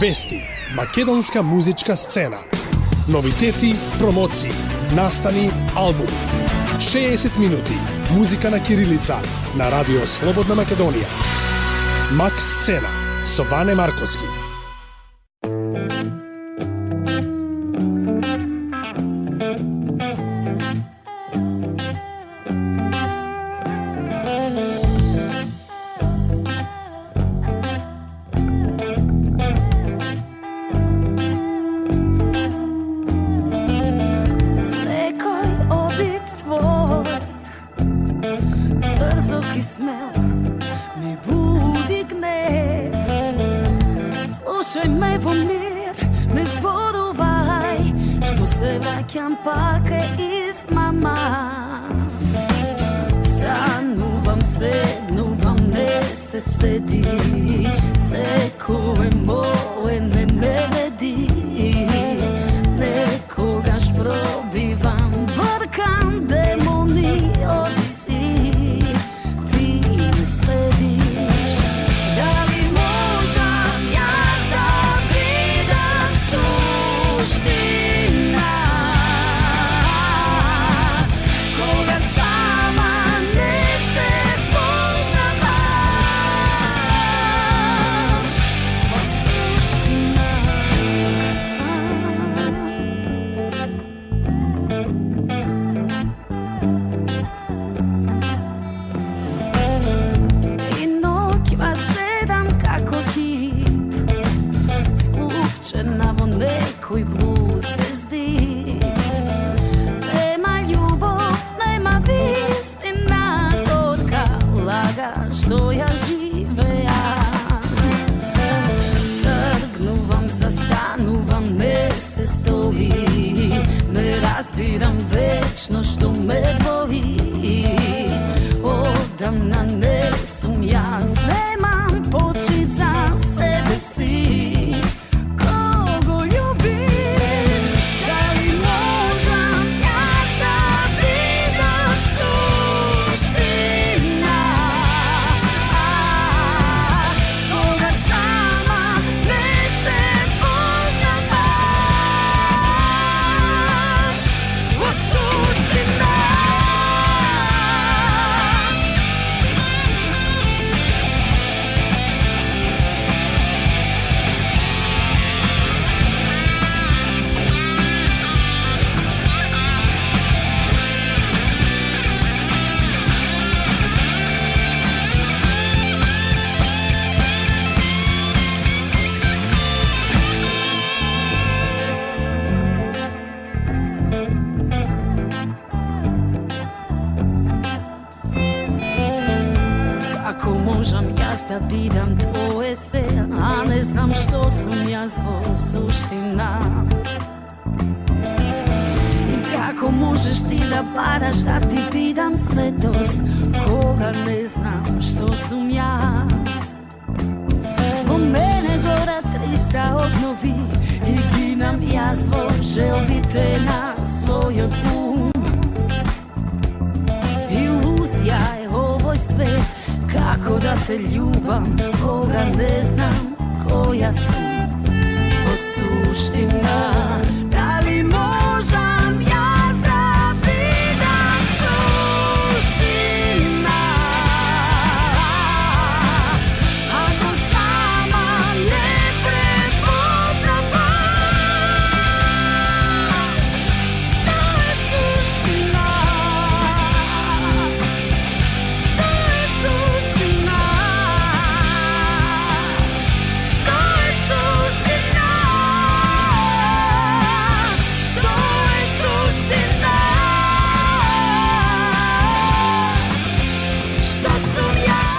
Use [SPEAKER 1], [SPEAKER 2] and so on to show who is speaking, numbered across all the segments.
[SPEAKER 1] Вести, македонска музичка сцена. Новитети, промоции, настани, албуми. 60 минути музика на кирилица на Радио Слободна Македонија. Мак сцена со Ване Марковски.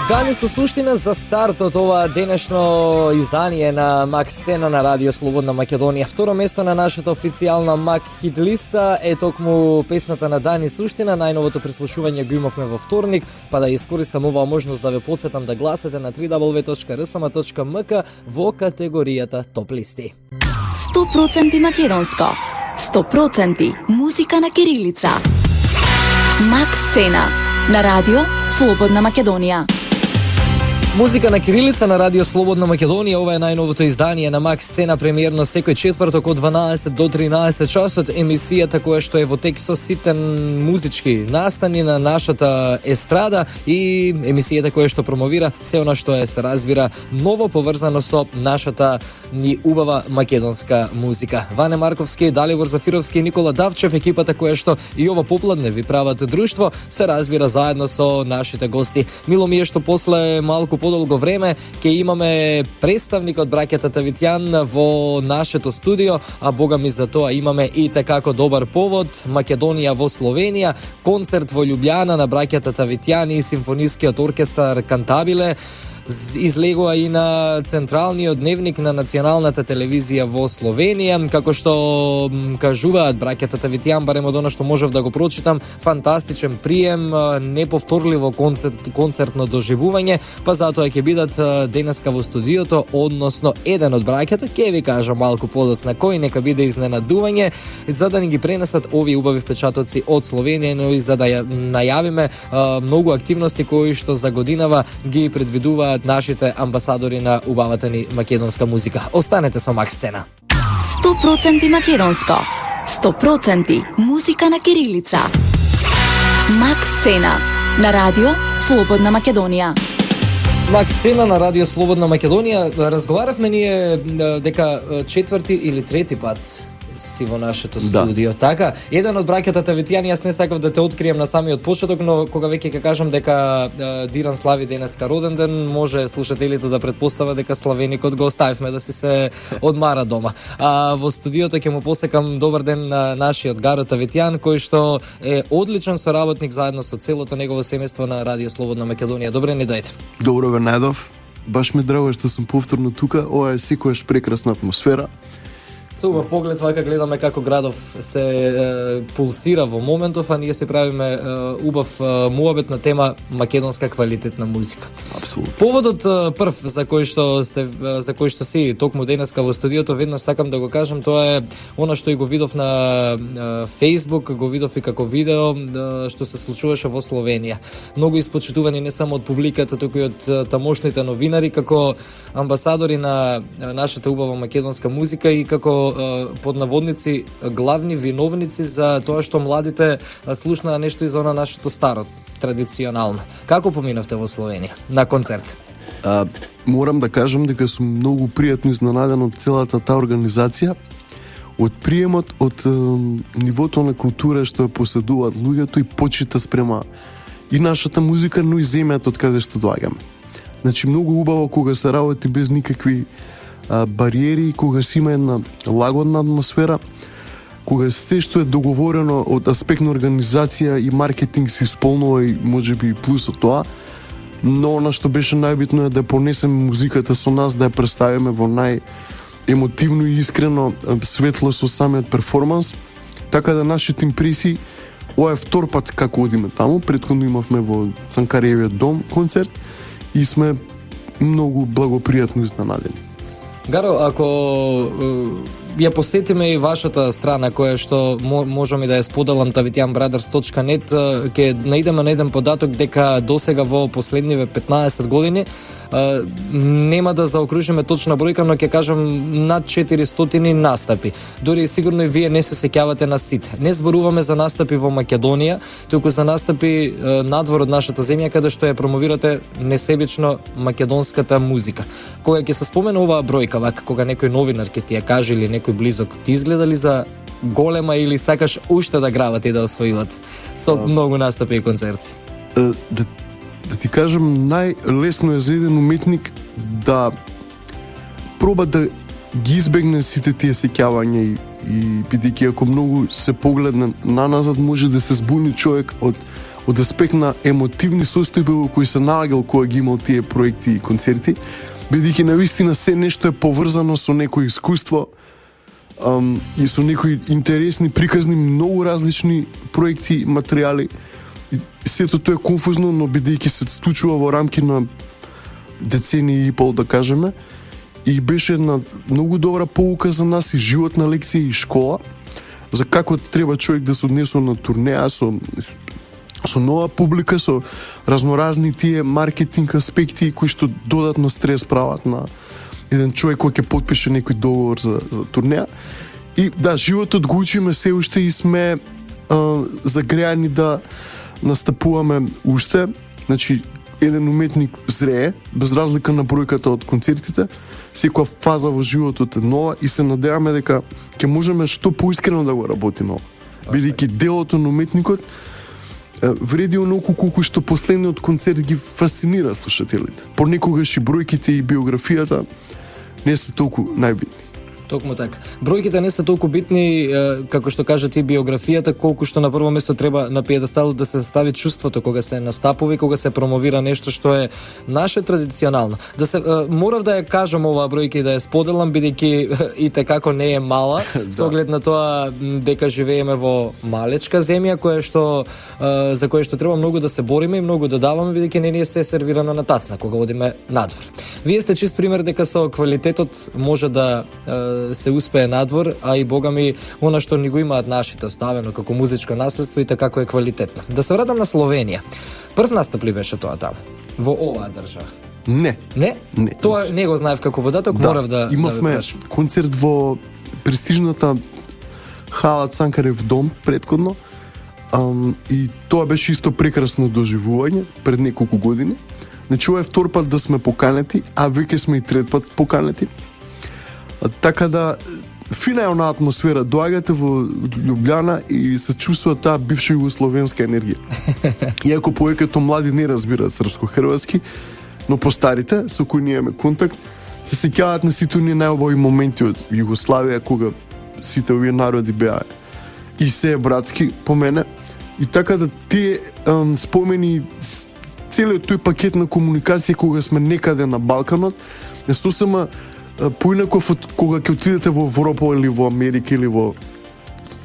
[SPEAKER 2] Дани со суштина за стартот ова денешно издание на Мак сцена на Радио Слободна Македонија. Второ место на нашата официјална Мак хит листа е токму песната на Дани Суштина. Најновото преслушување го имавме во вторник, па да искористам оваа можност да ве потсетам да гласате на www.rsama.mk во категоријата Топ листи.
[SPEAKER 3] 100% македонско, 100% музика на кирилица. Мак сцена на Радио Слободна Македонија.
[SPEAKER 2] Музика на кирилица на Радио Слободна Македонија. Ова е најновото издание на Мак Сцена, премиерно секој четврток од 12 до 13 часот. Емисијата која што е во тек со сите музички настани на нашата естрада и емисијата која што промовира се она што се разбира ново поврзано со нашата ни убава македонска музика. Ване Марковски, Далибор Зафировски и Никола Давчев, екипата која што и ова попладне ви прават друштво, се разбира заедно со нашите гости. Мило ми е што после малку подолго време ќе имаме представник од браќата Тавитјан во нашето студио, а бога ми за тоа имаме и такако добар повод. Македонија во Словенија, концерт во Љубљана на браќата Тавитјан и симфонискиот оркестар Кантабиле излегува и на централниот дневник на националната телевизија во Словенија, како што кажуваат браќата Тавитјан, барем од она што можев да го прочитам, фантастичен прием, неповторливо концертно доживување, па затоа ќе бидат денеска во студиото, односно еден од браќата, ќе ви кажам малку подоцна кој, нека биде изненадување, за да ни ги пренесат овие убави впечатоци од Словенија, но и за да ја најавиме многу активности кои што за годинава ги предвидуваат нашите амбасадори на убавата ни македонска музика. Останете со Мак Сцена.
[SPEAKER 3] 100% македонско. 100% музика на кирилица. Мак Сцена на Радио Слободна Македонија.
[SPEAKER 2] Мак Сцена на Радио Слободна Македонија. Разговаравме ние дека четврти или трети пат си во нашето студио. Така, еден од браќата Тавитјан, јас не сакав да те открием на самиот почеток, но кога веќе ќе кажам дека Диран слави денеска роден ден, може слушателите да претпостава дека славеникот го оставивме да си се одмара дома. А во студиото ќе му посекам добар ден на нашиот Гаро Тавитјан, кој што е одличен соработник заедно со целото негово семејство на Радио Слободна Македонија. Добре ни дојде.
[SPEAKER 4] Добро ве најдов. Баш ми драго што сум повторно тука. Ова е секојаш прекрасна атмосфера.
[SPEAKER 2] Со убав поглед вака гледаме како градов се пулсира во моментов, а ние се правиме убав муабет на тема македонска квалитетна музика.
[SPEAKER 4] Апсолутно.
[SPEAKER 2] Поводот прв за кој што си токму денеска во студиото, веднаш сакам да го кажам, тоа е она што и го видов на Facebook, го видов и како видео што се случуваше во Словенија. Многу испочитувани не само од публиката, туку и од тамошните новинари како амбасадори на нашата убава македонска музика и како под наводници главни виновници за тоа што младите слушнаа нешто из она нашето старо, традиционално. Како поминавте во Словенија на концерт?
[SPEAKER 4] Морам да кажам дека сум многу пријатно изненаден од целата таа организација, од приемот, од нивото на култура што ја поседуваат луѓето и почита спрема и нашата музика, но и земјата од каде што доаѓаме. Значи, многу убаво кога се работи без никакви бариери, кога си има една лагодна атмосфера, кога се што е договорено од аспект на организација и маркетинг се исполнува и можеби плюс од тоа, но она што беше најбитно е да понесеме музиката со нас, да ја представиме во најемотивно и искрено светло со самиот перформанс, така да нашите импресии, ова е втор пат како одиме таму, претходно имавме во Цанкариевиот дом концерт и сме многу благопријатно изненадени.
[SPEAKER 2] Гаро, ако ја посетиме и вашата страна, која што можам и да ја споделам, tavitianbrothers.net, ќе најдеме на еден податок дека досега во последниве 15 години нема да заокружиме точна бројка, но ќе кажам над 400 настапи. Дори сигурно и вие не се сеќавате на сите. Не зборуваме за настапи во Македонија, туку за настапи надвор од нашата земја, каде што ја промовирате несебично македонската музика. Кога ќе се спомене оваа бројка, вака кога некој новинар ќе ти ја каже или некој близок, ти изгледа ли за голема или сакаш уште да грават и да освојуват со многу настапи и концерти?
[SPEAKER 4] Да ти кажам, најлесно е за еден уметник да проба да ги избегне сите тие сеќавања и бидејќи ако многу се погледне наназад, може да се збуни човек од аспект на емотивни состојби во кои се наоѓал кога ги имал тие проекти и концерти, бидејќи навистина се нешто е поврзано со некој искуство и со некои интересни, приказни, многу различни проекти, материјали. И сето тоа е конфузно, но бидејќи се случува во рамки на децении и пол, да кажеме, и беше една многу добра поука за нас и животна лекција и школа за како треба човек да се однесува на турнеа со нова публика, со разноразни тие маркетинг аспекти кои што додатно стрес прават на еден човек кој ќе потпише некој договор за турнеја. И да, животот го учиме се уште и сме загреани да настапуваме уште. Значи, еден уметник зрее, без разлика на бројката од концертите, секоја фаза во животот е нова и се надеваме дека ќе можеме што поискрено да го работиме. Бидејќи делото на уметникот вреди онолку колку што последниот концерт ги фасцинира слушателите. Понекогаш и бројките и биографијата не се толку најбитни.
[SPEAKER 2] Токму така. Бројките не се толку битни, како што кажа ти, биографијата, колку што на прво место треба на пиедесталот да се стави чувството кога се настапува и кога се промовира нешто што е наше традиционално. Да се морав да ја кажам оваа бројка и да ја споделам, бидејќи и како не е мала, со оглед на тоа дека живееме во малечка земја која што за која што треба многу да се бориме и многу да даваме, бидејќи не ни се сервирано на тацна кога одиме надвор. Вие сте чист пример дека со квалитетот може да се успее надвор, а и бога ми она што ни го имаат нашите оставено како музичко наследство и така како е квалитетно. Да се вратам на Словенија. Прв настап ли беше тоа таму? Во оваа држава?
[SPEAKER 4] Не.
[SPEAKER 2] Не?
[SPEAKER 4] Не.
[SPEAKER 2] Тоа не го знаев како податок, морав да
[SPEAKER 4] имавме концерт во престижната хала Цанкарев дом предходно. И тоа беше исто прекрасно доживување пред неколку години. Значи, ова е втор пат да сме поканети, а веќе сме и трет пат поканети. Така да, фина е она атмосфера. Доаѓате во Љубљана и се чувствува таа бивша југословенска енергија. Иако повеќето млади не разбираат српско-хрватски, но постарите, со кои ние имаме контакт, се сеќаваат на сите оние најубави моменти од Југославија, кога сите овие народи беа и се братски по мене. И така да тие спомени, целиот тој пакет на комуникација кога сме некаде на Балканот, е сосема поинаков од кога ќе отидете во Европа или во Америка или во,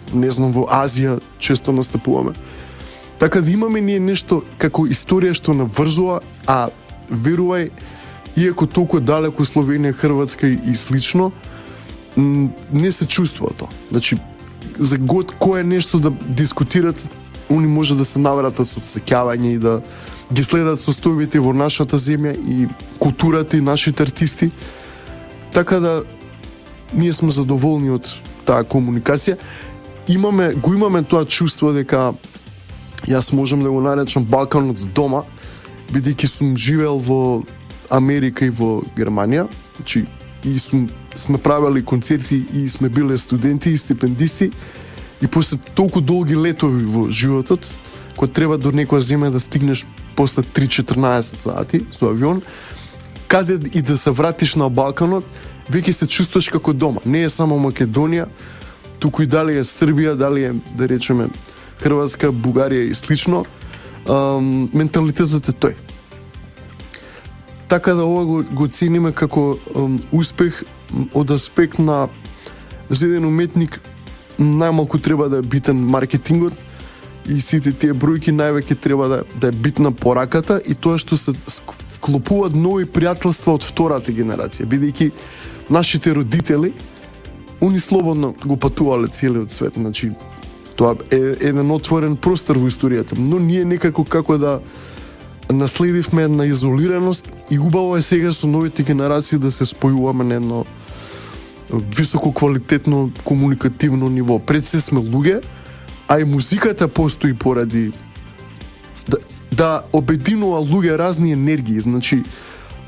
[SPEAKER 4] не знам, во Азија, често настапуваме. Така да имаме ние нешто како историја што наврзува, а верувај, иако толку далеко Словенија, Хрватска и слично, не се чувствува тоа. Значи, за год кој е нешто да дискутират, они може да се навратат со сеќавање и да ги следат состојбите во нашата земја и културата и нашите артисти. Така да ние сме задоволни од таа комуникација. Го имаме тоа чувство дека јас можам да го наречам Балканот дома, бидејќи сум живеел во Америка и во Германија. Значи, и сме правили концерти и сме биле студенти и стипендисти. И после толку долги летови во животот, кога треба до некоја земја да стигнеш после 3-14 сати со авион, каде и да се вратиш на Балканот, веќе се чувствуваш како дома. Не е само Македонија, туку и дали е Србија, дали е, да речеме, Хрватска, Бугарија и слично, менталитетот е тој. Така да ова го цениме како успех од аспект на за еден уметник. Најмалку треба да е битен маркетингот и сите тие бројки, највеќе треба да е битна пораката и тоа што се вклопуваат нови пријателства од втората генерација, бидејќи нашите родители, они слободно го патувале целиот свет, значи тоа е еден отворен простор во историјата, но ние некако како да наследивме една изолираност и убаво е сега со новите генерации да се спојуваме на едно високо квалитетно комуникативно ниво. Пред се сме луѓе, а и музиката постои поради да обединува луѓе разни енергии. Значи,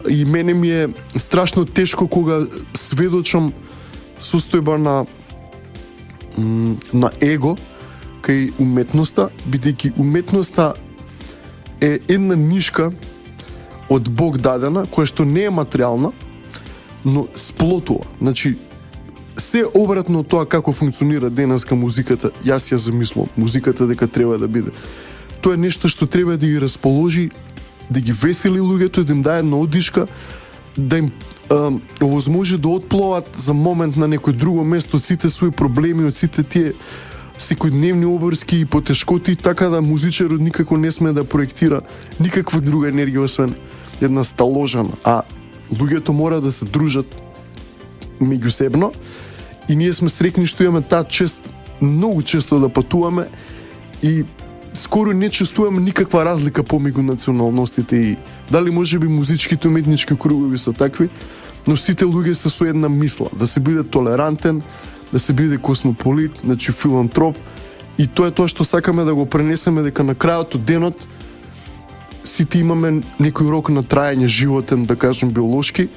[SPEAKER 4] и мене ми е страшно тешко кога сведочам состојба на его кај уметноста, бидејќи уметноста е една нишка од Бог дадена, која што не е материјална, но сплотува. Значи, се обратно од тоа како функционира денеска музиката, јас ја замислувам, музиката дека треба да биде. Тоа е нешто што треба да ги расположи, да ги весели луѓето, да им даде една одишка, да им овозможи да отпловат за момент на некој друго место од сите своји проблеми, од сите тие секојдневни обврски и потешкоти, така да музичарот никако не сме да проектира никаква друга енергија освен една сталожана, а луѓето мора да се дружат меѓусебно и ние сме среќни што имаме таа чест многу често да патуваме и скоро не чувствувам никаква разлика помеѓу националностите и дали можеби музичките уметнички кругови се такви, но сите луѓе се со една мисла, да се биде толерантен, да се биде космополит, значи филантроп, и тоа е тоа што сакаме да го пренесеме, дека на крајот од денот сите имаме некој рок на трајање животен, да кажем биолошки,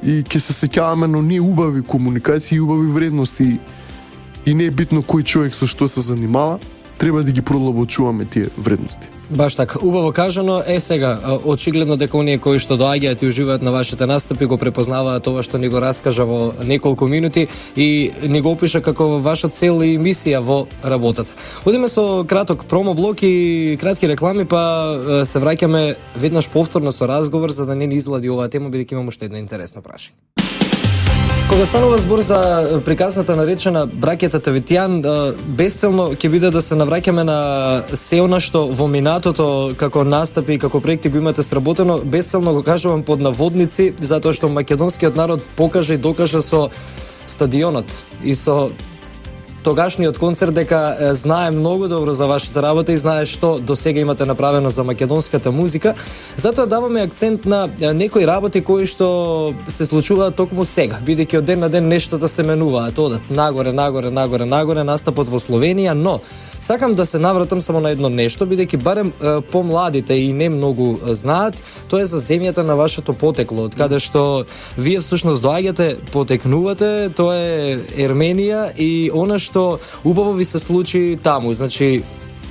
[SPEAKER 4] и ќе се сеќаваме на ние убави комуникации и убави вредности, и не е битно кој човек со што се занимава, треба да ги продлабочуваме тие вредности.
[SPEAKER 2] Баш така, убаво кажано. Сега, очигледно дека оние кои што доаѓаат и уживаат на вашите настапи го препознаваат тоа што ни го раскажа во неколку минути и ни го опиша како ваша цел и мисија во работата. Одиме со краток промо блок и кратки реклами, па се враќаме веднаш повторно со разговор за да не ни излади оваа тема, бидејќи имам уште едно интересно прашање. Кога станува збор за приказната наречена Браќата Тавитјан, безцелно ќе биде да се навраќаме на се она што во минатото како настапи и како проекти го имате сработено. Безцелно го кажувам под наводници, затоа што македонскиот народ покажа и докажа со стадионот и со тогашниот концерт дека знае многу добро за вашата работа и знае што досега имате направено за македонската музика. Затоа даваме акцент на некои работи кои што се случуваат токму сега, бидејќи од ден на ден нештата се менуваат, одат нагоре, настапот во Словенија, но сакам да се навратам само на едно нешто, бидејќи барем помладите и не многу знаат, тоа е за земјата на вашето потекло, од каде што вие всушност доаѓате, потекнувате, тоа е Ерменија и она што убаво ви се случи таму, значи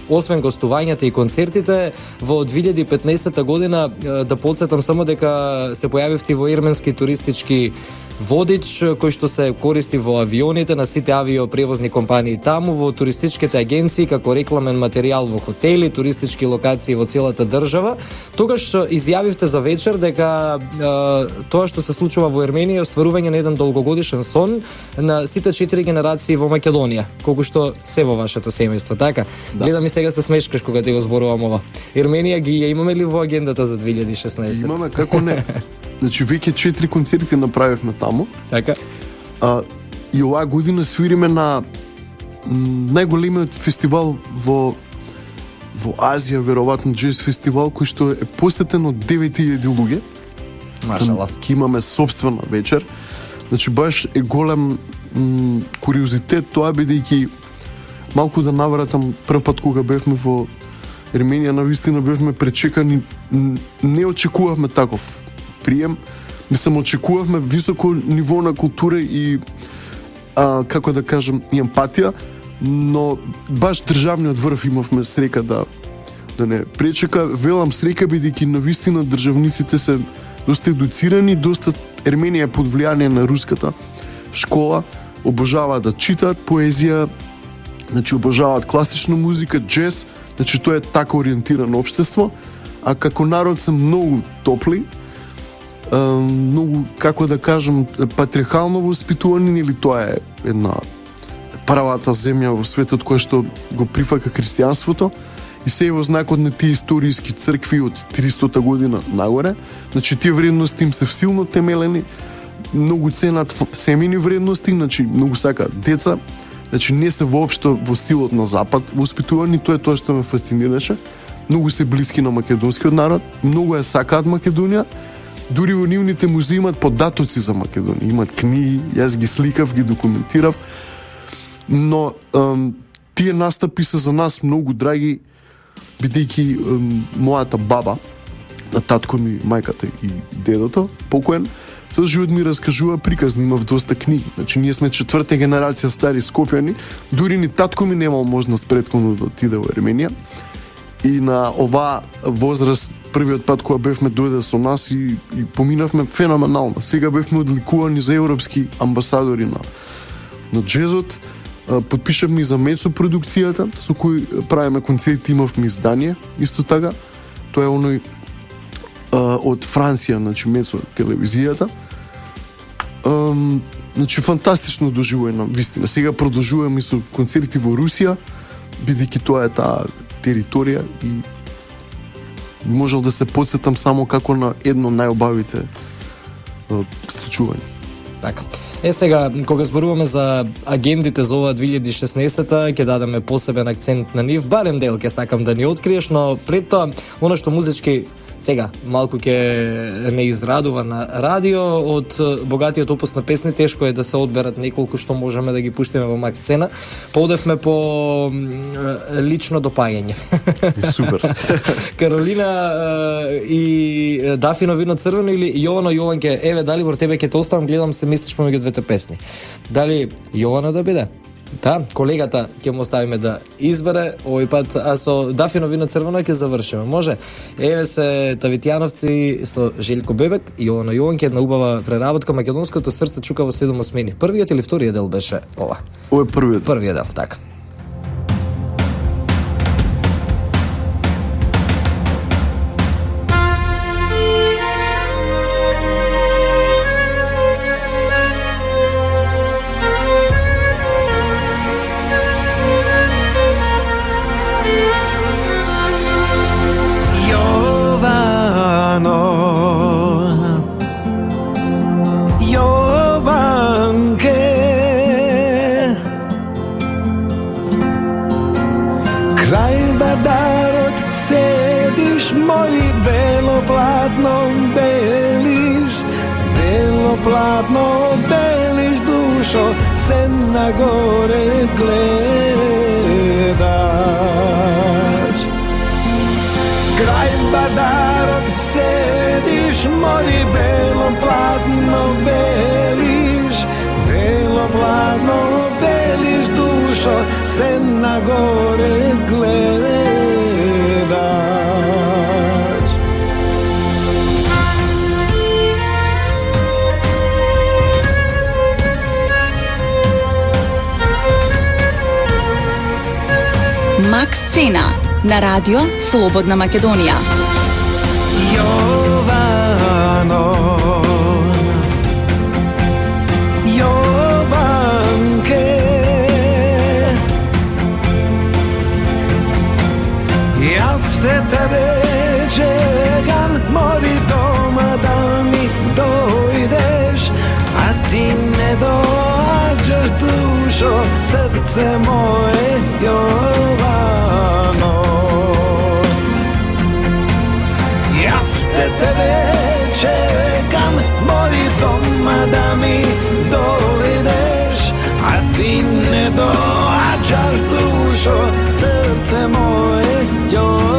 [SPEAKER 2] освен гостувањата и концертите, во 2015 година да подсетам само дека се појавивте во ерменски туристички водич кој што се користи во авионите на сите авиопревозни компании таму, во туристичките агенции како рекламен материјал во хотели, туристички локации во целата држава. Тогаш изјавивте за вечер дека тоа што се случува во Ерменија е остварување на еден долгогодишен сон на сите 4 генерации во Македонија, колку што се во вашето семејство, така? Да. Гледам и сега се смешкаш кога ти го зборувам ова. Ерменија ги ја имаме ли во агендата за 2016?
[SPEAKER 4] Имаме, како не. Значи веќе 4 концерти направивме таму.
[SPEAKER 2] Така.
[SPEAKER 4] И оваа година свириме на најголемиот фестивал во Азија, веројатно джез фестивал кој што е посетен од 9000 луѓе.
[SPEAKER 2] Машала.
[SPEAKER 4] Ќе имаме собствена вечер. Значи баш е голем куриозитет тоа, бидејќи малку да навратам прв пат кога бевме во Ерменија, навистина бевме пречекани, не очекувавме таков прием. Мислам, очекувавме високо ниво на култура и како да кажем, и емпатија, но баш државниот врв имавме срека да не пречека. Велам срека бидејќи навистина државниците се доста едуцирани, доста Ерменија под влијание на руската школа, обожаваат да читаат поезија, значи обожаваат класична музика, джез, значи тоа е така ориентирано општество, а како народ се многу топли, многу, како да кажем, патриархално воспитувани, или тоа е една првата земја во светот која што го прифака христијанството и се е во знакот на тие историски цркви од 300 година нагоре. Значи тие вредности им се силно темелени, многу ценат семени вредности, значи многу сакаат деца, значи не се воопшто во стилот на запад воспитувани, тоа е тоа што ме фасцинираше. Многу се блиски на македонскиот народ, многу ја сакаат Македонија. Дури во нивните музеи имат податоци за Македонија, имат книги, јас ги сликав, ги документирав. Но тие настапи се за нас многу драги, бидејќи мојата баба, на татко ми, мајката и дедото, покоен, цел живот ми раскажува приказни, имав доста книги. Значи ние сме 4-та генерација стари скопјани, дури ни татко ми немал можност претходно да отиде во Ерменија. И на оваа возраст, првиот пат кога бевме дојде со нас и поминавме феноменално. Сега бевме одликувани за европски амбасадори на джезот. Подпишавме и за Мецо продукцијата, со кој правиме концерти, имавме издание, исто така. Тоа е оној од Франција, значи Мецо телевизијата. Значи фантастично доживување, вистина. Сега продолжуваме со концерти во Русија, бидејќи тоа е таа територија и можел да се подсетам само како на едно најобавите случување.
[SPEAKER 2] Така. Сега, кога зборуваме за агендите за оваа 2016-та, ќе дадеме посебен акцент на нив, барем дел ќе сакам да ни откриеш, но пред тоа, оно што музички сега малку ќе не израдува на радио, од богатиот опус на песни тешко е да се одберат неколку што можеме да ги пуштиме во Макс Сцена. Поодевме по лично допаѓање.
[SPEAKER 4] Супер.
[SPEAKER 2] Каролина и Дафино вино црвено или Јовано Јованке, еве дали вор тебе ќе те оставам, гледам се мислиш помеѓу двете песни. Дали Јовано да биде? Да, колегата ќе му оставиме да избере овој пат, а со Дафино вино црвено ќе завршиме. Може? Еве се Тавитјановци со Желјко Бебек и Јовано Јованке, една убава преработка. Македонското срце чука во 7 осмени. Првиот или вториот дел беше ова?
[SPEAKER 4] Ова е првиот.
[SPEAKER 2] Првиот дел, така.
[SPEAKER 5] Platno beliš dušo, se na gore gledaš. Kraj badarok sediš, mori belo platno beliš dušo, se na gore gledaš.
[SPEAKER 3] Макс Сцена на радио Слободна Македонија.
[SPEAKER 5] Јованке, јас те тебе чекам, мори дома да ми дојдеш, а ти не доаѓаш душо, срце моје Јовано. Јас те тебе чекам, мори дома да ми дојдеш, а ти не доаѓаш душо, срце моје Јовано.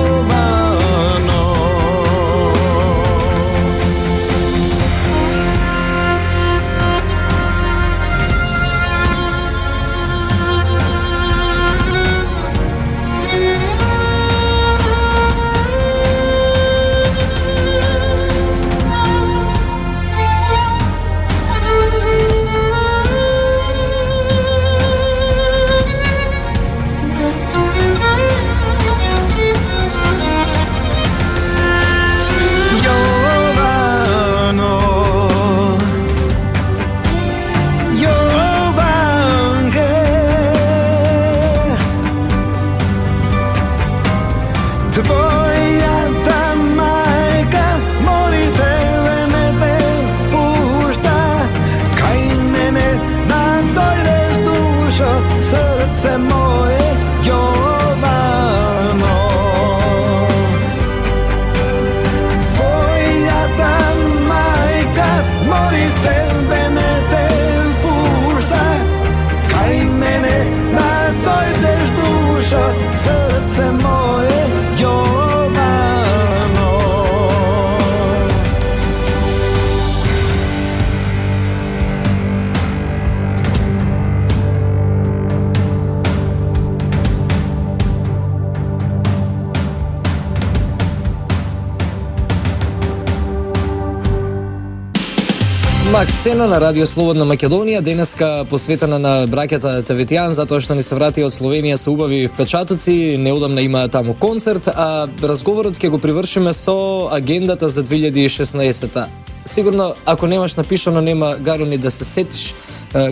[SPEAKER 2] Макс Сцена на радио Слободна Македонија, денеска посветена на браќата Тавитјан, затоа што ни се врати од Словенија со убави впечатоци. Неодамна има таму концерт, а разговорот ќе го привршиме со агендата за 2016-та. Сигурно, ако немаш напишано, нема гарони да се сетиш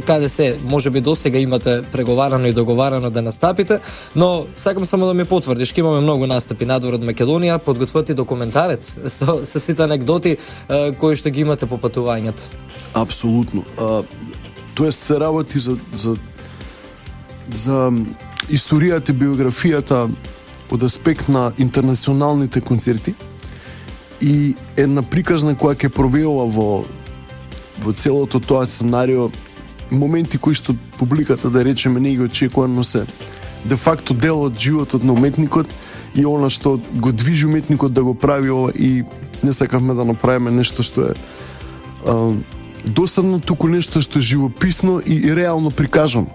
[SPEAKER 2] каде се, може би досега имате преговарано и договарано да настапите, но сакам само да ми потврдиш, ќе имаме многу настапи надвор од Македонија, подгответе документарец со сите анекдоти кои што ги имате по патувањето.
[SPEAKER 4] Апсолутно. Тоест се работи за историјата и биографијата од аспект на интернационалните концерти и една приказна која ќе провеува во целото тоа сценарио моменти кои што публиката, да речеме, не ги очекува, но се де факто дел од животот на уметникот и она што го движи уметникот да го прави ова, и не сакавме да направиме нешто што е досадно, туку нешто што е живописно и реално прикажано.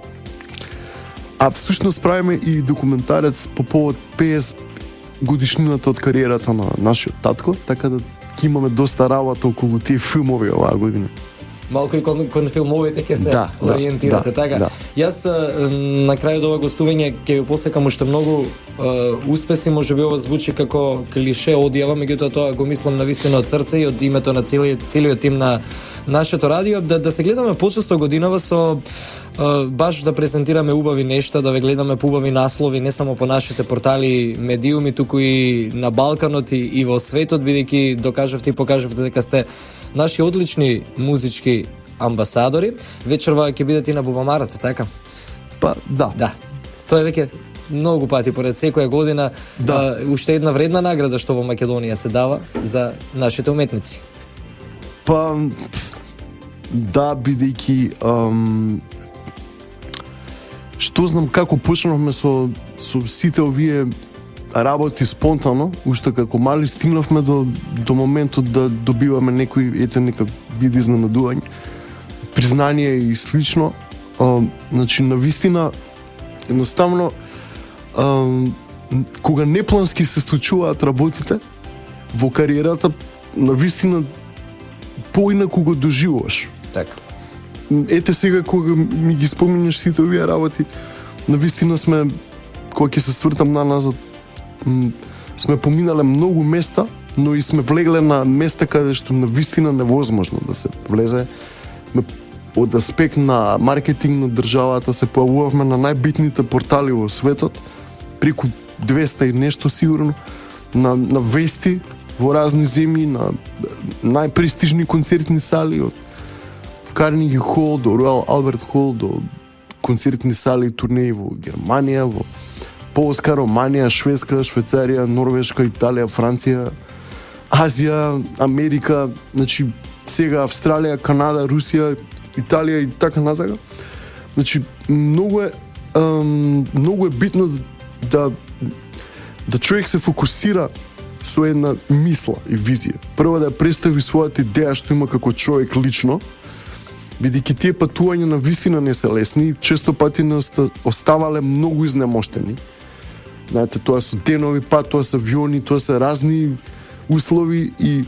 [SPEAKER 4] А всушност правиме и документарец по повод 50 годишнината од кариерата на нашиот татко, така да ќе имаме доста работа околу тие филмови оваа година.
[SPEAKER 2] Малку и кон филмовите ќе се ориентирате, така?
[SPEAKER 4] Да.
[SPEAKER 2] Јас на крајот ова гостување ќе ви посекам уште многу успеси, може би ова звучи како клише одјава, меѓутоа тоа го мислам навистина од срце и од името на целиот тим на нашето радио, да се гледаме почесто годинава со баш да презентираме убави нешта, да ве гледаме по убави наслови, не само по нашите портали, медиуми, туку и на Балканот и во светот, бидејќи докажавте и покажавте дека сте наши одлични музички амбасадори. Вечерва ќе бидете и на Бубамарата, така?
[SPEAKER 4] Па, да.
[SPEAKER 2] Да. Тоа е веќе многу пати поред секоја година, уште една вредна награда што во Македонија се дава за нашите уметници.
[SPEAKER 4] Па, да, бидејќи што знам како почнавме со сите овие работи спонтано, уште како мали стигнавме до моментот да добиваме нека биде изненадување, признание и слично. Значи, навистина, едноставно, кога неплански се случуваат работите во кариерата, навистина поинаку го доживуваш.
[SPEAKER 2] Така.
[SPEAKER 4] Ете сега кога ми ги спомниш сите овие работи, навистина сме, кога ќе се свртам назад, сме поминале многу места, но и сме влегле на места каде што навистина невозможно да се влезе. Од аспект на маркетинг на државата се појавувавме на најбитните портали во светот, преку 200 и нешто сигурно, на вести во разни земји, на најпрестижни концертни сали, од Карнеги Хол до Ројал Алберт Хол, до концертни сали и турнеи во Германија, во Полска, Романија, Шведска, Швајцарија, Норвешка, Италија, Франција, Азија, Америка, значи сега Австралија, Канада, Русија, Италија и така натака. Значи многу е битно да човек се фокусира со една мисла и визија. Прво да ја представи својата идеја што има како човек лично, бидејќи тие патувања на вистина не се лесни, често пати не оставале многу изнемоштени. Знаете, тоа се денови пат, тоа се авиони, тоа се разни услови и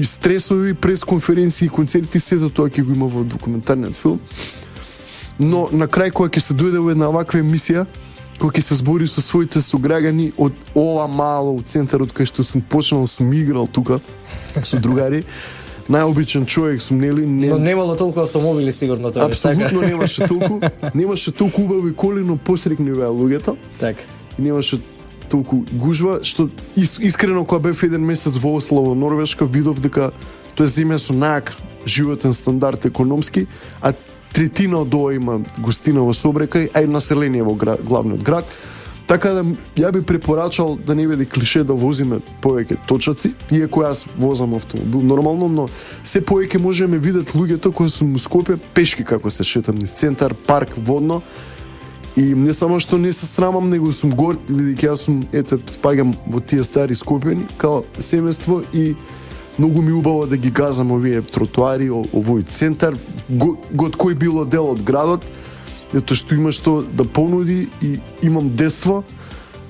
[SPEAKER 4] стресови, пресконференции, концерти, сето тоа ќе го има во документарниот филм. Но на крај кога ќе се дојде во една ваква емисија, кога ќе се збори со своите сограѓани од ова мало од центарот кај што сум почнал, сум играл тука со другари, најобичен човек сум, нели?
[SPEAKER 2] Но немало толку автомобили сигурно тоа.
[SPEAKER 4] Апсолутно немаше толку убави коли, но посрекни беа луѓето.
[SPEAKER 2] Така.
[SPEAKER 4] Немаше толку гужва, што искрено кога бев еден месец во Осло, во Норвешка, видов дека тоа е земја со најак животен стандард економски, а третина од ова има гостина во Собрекај, а и население во главниот град. Така да ја би препорачал да не биде клише да возиме повеќе точаци, иако јас возам автомобил нормално, но се повеќе можеме видат луѓето кои се во Скопје пешки како се шетам низ центар, парк, водно. И не само што не се срамам, него сум горд, бидејќи јас сум, спаѓам во тие стари Скопјани, као семејство, и многу ми убаво да ги газам овие тротоари, овој центар, год кој било дел од градот, ето што има што да понуди и имам детство,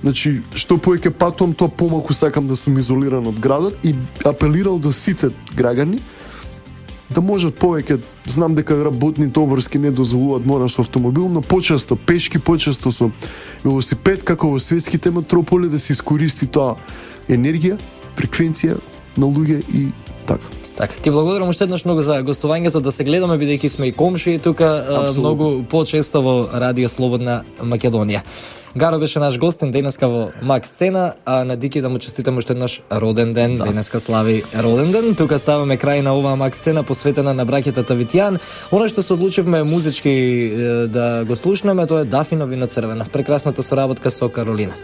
[SPEAKER 4] значи што повеќе патувам, тоа помалку сакам да сум изолиран од градот и апелирал до сите граѓани да можат повеќе, знам дека работните обврски не дозволуваат мора со автомобил, но почесто пешки, почесто со велосипед, како во светските метрополи, да се искористи тоа енергија, фреквенција на луѓе и така.
[SPEAKER 2] Така, ти благодарам уште еднаш многу за гостувањето, да се гледаме бидејќи сме и комши тука многу почесто во Радио Слободна Македонија. Гаро беше наш гостин денеска во Мак Сцена, а на Дики да му честитаме уште еднаш роден ден, денеска слави роден ден. Тука ставаме крај на оваа Мак Сцена посветена на браќата Тавитијан. Она што се одлучивме музички да го слушнеме, тоа е Дафина вино црвена, прекрасната соработка со Каролина.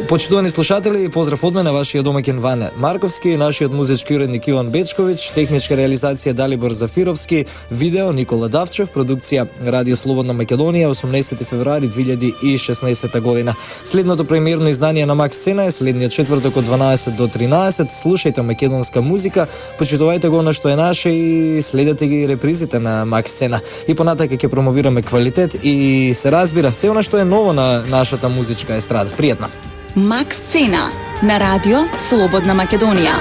[SPEAKER 2] Почитувани слушатели, поздрав од мене, вашиот домаќин Ване Марковски, нашиот музички уредник Иван Бечковиќ, техничка реализација Далибор Зафировски, видео Никола Давчев, продукција Радио Слободна Македонија, 18 февруари 2016 година. Следното премиерно издание на Мак Сцена е следниот четврток од 12 до 13. Слушајте македонска музика, почитувајте го на што е наше и следете ги репризите на Мак Сцена. И понатака ќе промовираме квалитет и се разбира се она што е ново на нашата музичка естрада. Пријатно.
[SPEAKER 3] Мак Сцена на Радио Слободна Македонија.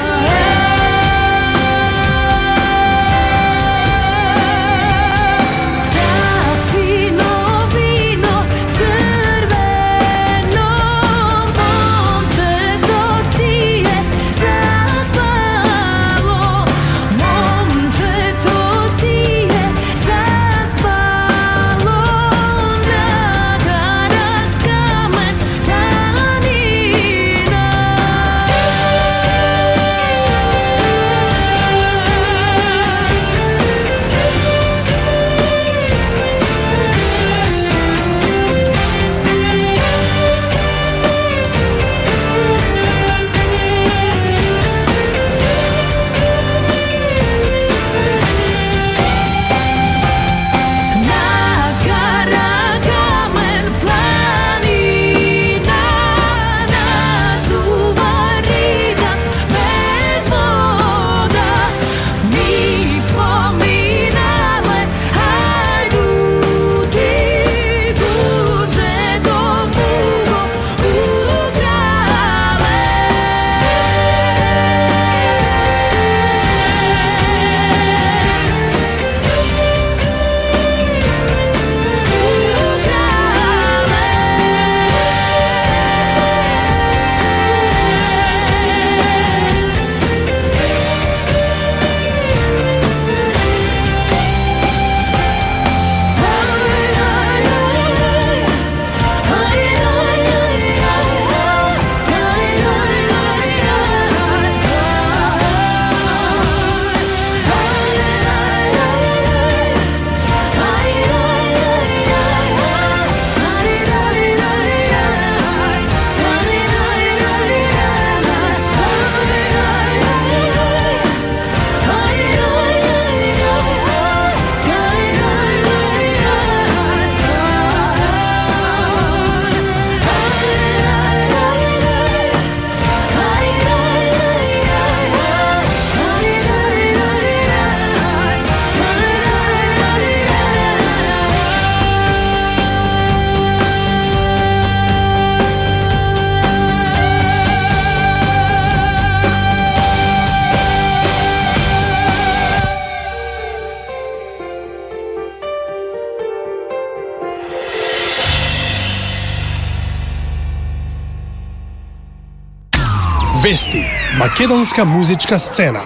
[SPEAKER 1] Вести, македонска музичка сцена.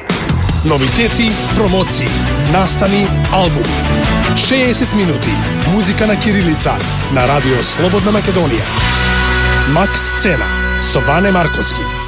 [SPEAKER 1] Новитети, промоции, настани, албуми. 60 минути музика на кирилица на Радио Слободна Македонија. Мак Сцена со Ване Марковски.